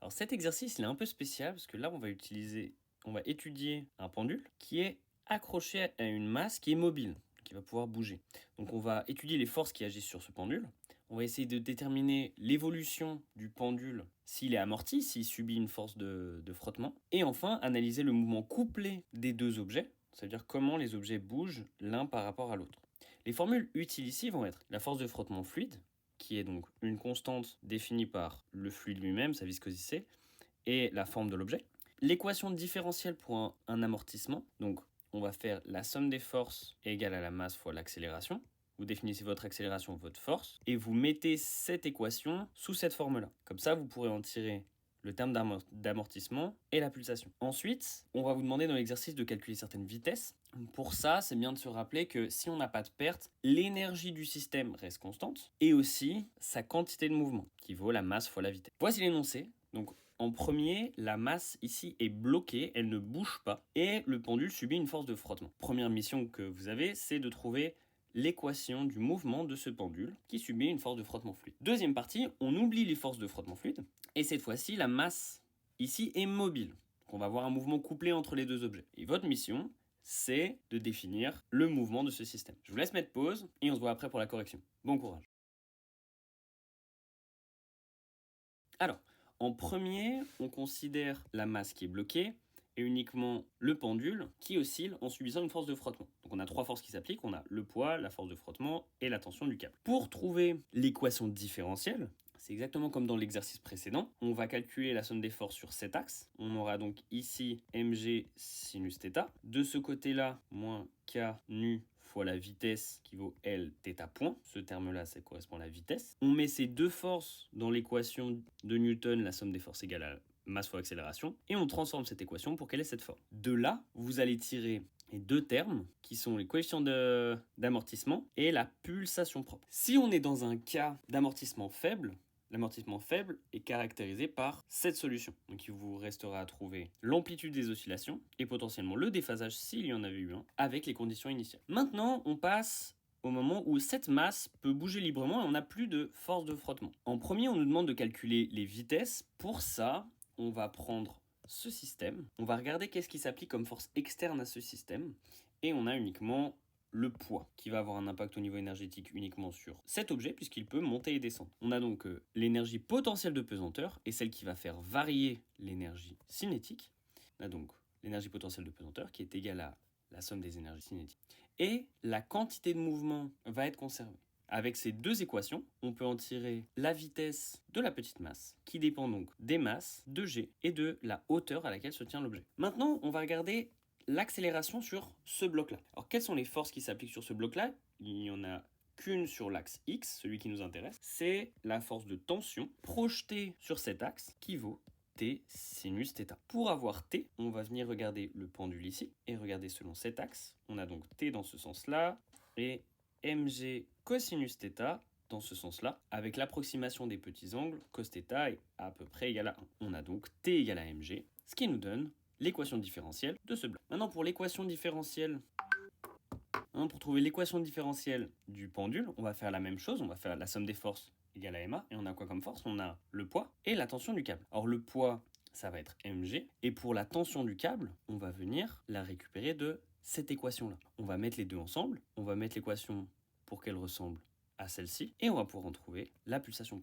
Alors cet exercice, il est un peu spécial parce que là, on va étudier un pendule qui est accroché à une masse qui est mobile, qui va pouvoir bouger. Donc on va étudier les forces qui agissent sur ce pendule. On va essayer de déterminer l'évolution du pendule, s'il est amorti, s'il subit une force de frottement. Et enfin, analyser le mouvement couplé des deux objets, c'est-à-dire comment les objets bougent l'un par rapport à l'autre. Les formules utiles ici vont être la force de frottement fluide, qui est donc une constante définie par le fluide lui-même, sa viscosité, et la forme de l'objet. L'équation différentielle pour un amortissement, donc on va faire la somme des forces égale à la masse fois l'accélération. Vous définissez votre accélération, votre force, et vous mettez cette équation sous cette forme-là. Comme ça, vous pourrez en tirer le terme d'amortissement et la pulsation. Ensuite, on va vous demander dans l'exercice de calculer certaines vitesses. Pour ça, c'est bien de se rappeler que si on n'a pas de perte, l'énergie du système reste constante et aussi sa quantité de mouvement, qui vaut la masse fois la vitesse. Voici l'énoncé. Donc, en premier, la masse ici est bloquée, elle ne bouge pas et le pendule subit une force de frottement. Première mission que vous avez, c'est de trouver l'équation du mouvement de ce pendule qui subit une force de frottement fluide. Deuxième partie, on oublie les forces de frottement fluide et cette fois-ci, la masse ici est mobile. Donc on va avoir un mouvement couplé entre les deux objets. Et votre mission, c'est de définir le mouvement de ce système. Je vous laisse mettre pause et on se voit après pour la correction. Bon courage. Alors, en premier, on considère la masse qui est bloquée et uniquement le pendule qui oscille en subissant une force de frottement. Donc on a trois forces qui s'appliquent, on a le poids, la force de frottement et la tension du câble. Pour trouver l'équation différentielle, c'est exactement comme dans l'exercice précédent, on va calculer la somme des forces sur cet axe. On aura donc ici mg sinus θ. De ce côté-là, moins k nu fois la vitesse qui vaut L θ point. Ce terme-là, ça correspond à la vitesse. On met ces deux forces dans l'équation de Newton, la somme des forces égale à masse fois accélération, et on transforme cette équation pour qu'elle ait cette forme. De là, vous allez tirer les deux termes qui sont les coefficients d'amortissement et la pulsation propre. Si on est dans un cas d'amortissement faible, l'amortissement faible est caractérisé par cette solution. Donc il vous restera à trouver l'amplitude des oscillations et potentiellement le déphasage s'il y en avait eu un avec les conditions initiales. Maintenant, on passe au moment où cette masse peut bouger librement et on n'a plus de force de frottement. En premier, on nous demande de calculer les vitesses. Pour ça, on va prendre ce système, on va regarder qu'est-ce qui s'applique comme force externe à ce système et on a uniquement le poids qui va avoir un impact au niveau énergétique uniquement sur cet objet puisqu'il peut monter et descendre. On a donc l'énergie potentielle de pesanteur et celle qui va faire varier l'énergie cinétique. On a donc l'énergie potentielle de pesanteur qui est égale à la somme des énergies cinétiques. Et la quantité de mouvement va être conservée. Avec ces deux équations, on peut en tirer la vitesse de la petite masse, qui dépend donc des masses, de g, et de la hauteur à laquelle se tient l'objet. Maintenant, on va regarder l'accélération sur ce bloc-là. Alors, quelles sont les forces qui s'appliquent sur ce bloc-là ? Il n'y en a qu'une sur l'axe X, celui qui nous intéresse. C'est la force de tension projetée sur cet axe qui vaut T sinus θ. Pour avoir T, on va venir regarder le pendule ici et regarder selon cet axe. On a donc T dans ce sens-là et mg cosinus θ dans ce sens-là, avec l'approximation des petits angles, cos θ est à peu près égal à 1. On a donc T égale à mg, ce qui nous donne l'équation différentielle de ce bloc. Maintenant, pour l'équation différentielle, pour trouver l'équation différentielle du pendule, on va faire la même chose, on va faire la somme des forces égale à ma, et on a quoi comme force ? On a le poids et la tension du câble. Or, le poids, ça va être mg, et pour la tension du câble, on va venir la récupérer de cette équation-là. On va mettre les deux ensemble, on va mettre l'équation pour qu'elle ressemble à celle-ci, et on va pouvoir en trouver la pulsation.